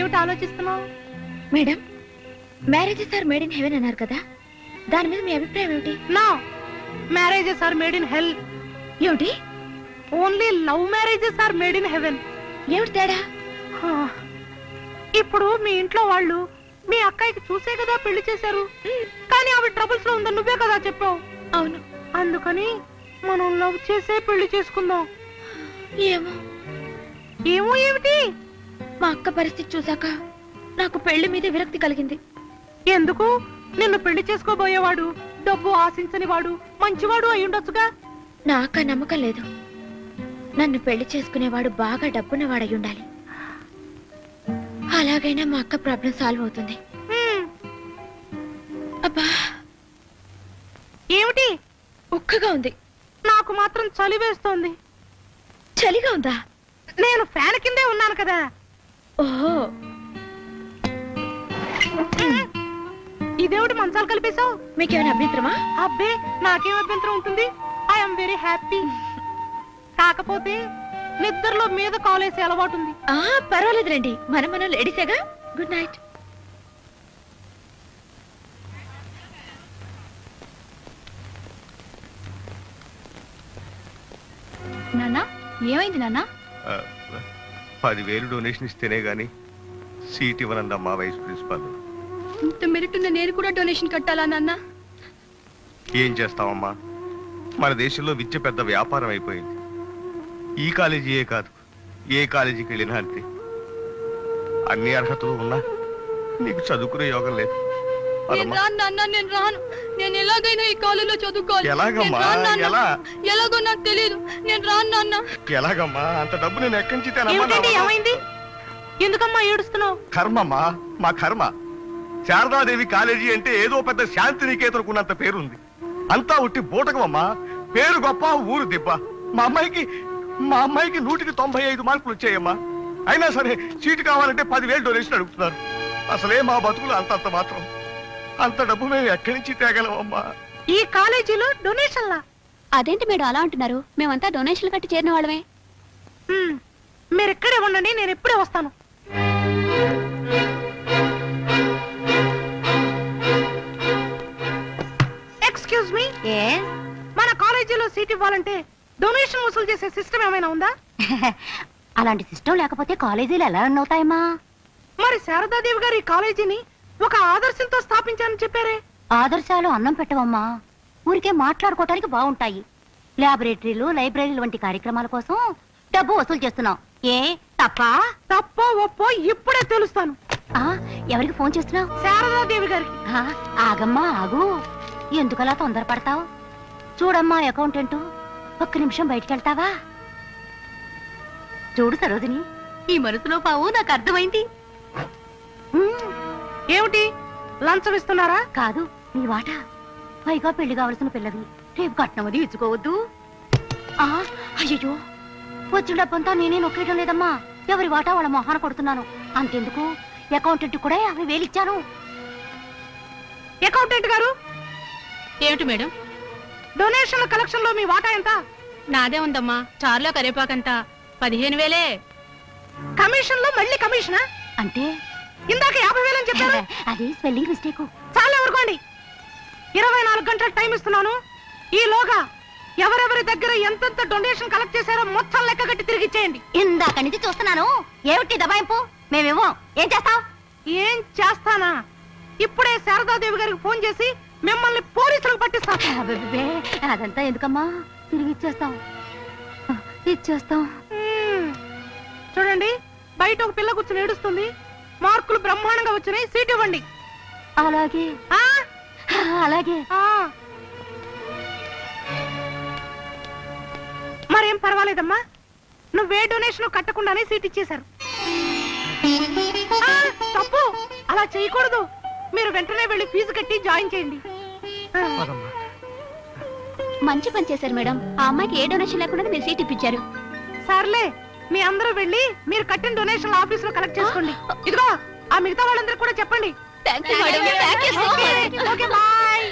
ఏమిటి ఆలోచిస్తున్నావు? Madam, marriages are made in heaven అన్నారు కదా, దాని మీద మీ అభిప్రాయం ఏమిటి? No, marriages are made in hell. ఏమిటి? Only love marriages are made in heaven. ఏమిటి తేడా? ఇప్పుడు మీ ఇంట్లో వాళ్ళు మీ అక్కయ్యకి చూసే కదా పెళ్లి చేశారు, కానీ ఆవిడ ట్రబుల్స్ లో ఉందని నువ్వే కదా చెప్పావు. అవును. అందుకని మనం లవ్ చేసే పెళ్లి చేసుకుందాం. ఏమో. ఏమో ఏమిటి? మా అక్క పరిస్థితి చూసాక నాకు పెళ్లి మీద విరక్తి కలిగింది. ఎందుకు? నిన్ను పెళ్లి చేసుకోబోయేవాడు డబ్బు ఆశించని వాడు, మంచివాడు అయి ఉండొచ్చుగా. నాక నమ్మకం లేదు. నన్ను పెళ్లి చేసుకునేవాడు బాగా డబ్బున్నవాడై ఉండాలి. అలాగైనా మా అక్క ప్రాబ్లం సాల్వ్ అవుతుంది. అబ్బా, ఏమిటి? ఉక్కగా ఉంది. నాకు మాత్రం చలి వేస్తోంది. చలిగా ఉందా? నేను ఫ్యాన్ కిందే ఉన్నాను కదా. ఓహో, ఇదేమిటి మంచాలు కలిపేశావు? మీకేమైనా అభ్యంతరమా? అబ్బే, నాకేం అభ్యంతరం ఉంటుంది. I'm very happy. కాకపోతే నిద్రలో మీద కాలేసే అలవాటు ఉంది. పర్వాలేదు రండి, మనం లేడీసేగా. Good night. నాన్నా, ఏమైంది నాన్నా? 10,000 డొనేషన్ ఇస్తేనే గాని సీట్ ఇవ్వనందమ్మా వైస్ ప్రిన్సిపాల్. ఇంత మెరిట్ ఉన్న నేను కూడా డొనేషన్ కట్టాలా నాన్న? ఏం చేస్తావమ్మా, మన దేశంలో విద్య పెద్ద వ్యాపారం అయిపోయింది. ఈ కాలేజీయే కాదు, ఏ కాలేజీకి వెళ్ళినా అంతే. అన్ని అర్హతలు ఉన్నా నీకు చదువుకునే యోగం లేదు. నేను రాను. నేను ఎలాగైనా ఈ కాలేజీలో చదువుకోవాలి. ఎలాగమ్మా? ఎలాగో నాకు తెలియదు. నేను రాను నాన్న. ఎలాగమ్మా? అంత డబ్బు నేను ఎక్కడి నుంచి ఏమైంది? ఎందుకమ్మా ఏడుస్తున్నావు? కర్మమ్మా, మా కర్మ. శారదాదేవి కాలేజీ అంటే ఏదో పెద్ద శాంతి నికేతనుకున్నంత పేరుంది. అంతా ఉట్టి బూటకమమ్మా. పేరు గొప్ప, ఊరు దిబ్బ. మా అమ్మాయికి 100కి 95 మార్కులు వచ్చాయమ్మా. అయినా సరే సీటు కావాలంటే 10,000 డొనేషన్ అడుగుతున్నారు. అసలే మా బతుకులు అంతంత మాత్రం. అంత డబ్బు మేము ఎక్కడి నుంచి తేగలమమ్మా? ఈ కాలేజీలో డొనేషన్లా? అదేంటి మేడం అలా అంటున్నారు? మేమంతా డొనేషన్లు కట్టి చేరిన వాళ్ళమే. మీరు ఇక్కడే ఉండండి, నేను ఇప్పుడే వస్తాను. ఎక్స్క్యూజ్ మీ, మన కాలేజీలో సీట్ ఇవ్వాలంటే డొనేషన్ వసూలు చేసే సిస్టమ్ ఏమైనా ఉందా? అలాంటి సిస్టమ్ లేకపోతే కాలేజీలు ఎలా రన్ అవుతాయమ్మా? మరి శారదాదేవి గారు ఈ కాలేజీని ఒక ఆదర్శంతో స్థాపించారని చెప్పారే. ఆదర్శాలు అన్నం పెట్టవమ్మా, ఊరికే మాట్లాడుకోవటానికి బాగుంటాయి. ల్యాబొరేటరీలు, లైబ్రరీలు వంటి కార్యక్రమాల కోసం డబ్బు వసూలు చేస్తున్నాం. ఏ తప్పో ఒప్పో ఇప్పుడే తెలుస్తాను. ఎవరికి ఫోన్ చేస్తున్నావు? శారదాదేవి గారికి. ఆగమ్మా ఆగు, ఎందుకలా తొందరపడతావు? చూడమ్మా అకౌంటెంట్, ఒక్క నిమిషం బయటికి వెళ్తావా? చూడు సరోజిని, ఈ మనసులో పావు నాకు అర్థమైంది. ఏమిటి లంచం ఇస్తున్నారా? కాదు, నీ వాట. పైగా పెళ్లి కావలసిన పిల్లవి, రేపు కట్నం అది ఇచ్చుకోవద్దు. అయ్యో, వచ్చిన డబ్బంతా నేనే నొక్కేయడం లేదమ్మా. ఎవరి వాటా వాళ్ళ మొహాన కొడుతున్నాను. అంతెందుకు, అకౌంటెంట్ కూడా 50,000 ఇచ్చాను. అకౌంటెంట్ గారు. ఏమిటి మేడం? డొనేషన్ల కలెక్షన్ లో మీ వాటా ఎంత? నాదే ఉందమ్మా, చార్లో కరేపాకంతా 15,000. కమిషన్ లో మళ్ళీ కమిషనా? అంటే ఇందాక 50,000 అని చెప్పారు. అది స్పెల్లింగ్ మిస్టేక్. చాలా ఊరుకోండి. 24 గంటల టైం ఇస్తున్నాను. ఈలోగా ఎవరెవరి దగ్గర ఎంతెంత డొనేషన్ కలెక్ట్ చేశారో మొత్తం లెక్క కట్టి తిరిగి ఇచ్చేయండి. ఇందాక నుంచి చూస్తున్నాను. ఏమిటి దబాయింపు? మేమేమో ఏం చేస్తావు? ఏం చేస్తానా? ఇప్పుడే శారదాదేవి గారికి ఫోన్ చేసి మిమ్మల్ని పోలీసులకు పట్టిస్తాను. అదంతా ఎందుకమ్మా, తిరిగి ఇచ్చేస్తాం. చూడండి, బయట ఒక పిల్ల కూర్చొని ఏడుస్తుంది. మార్కులు బ్రహ్మాండంగా వచ్చినాయి, సీట్ ఇవ్వండి. అలాగే అలాగే. మరేం పర్వాలేదమ్మా, నువ్వే డొనేషన్ కట్టకుండానే సీట్ ఇచ్చేశారు. తప్పు, అలా చేయకూడదు. మీరు వెంటనే వెళ్ళి ఫీజు కట్టి జాయిన్ చేయండి. మంచి పని చేశారు మేడం. ఆ అమ్మాయికి ఏ డొనేషన్ లేకుండా మీరు సీట్ ఇప్పించారు. సర్లే, మీ అందరూ వెళ్ళి మీరు కట్టిన డొనేషన్ ఆఫీస్ లో కలెక్ట్ చేసుకోండి. ఇదిగో ఆ మిగతా వాళ్ళందరూ కూడా చెప్పండి. Thank you madam. Thank you so much. Okay, bye.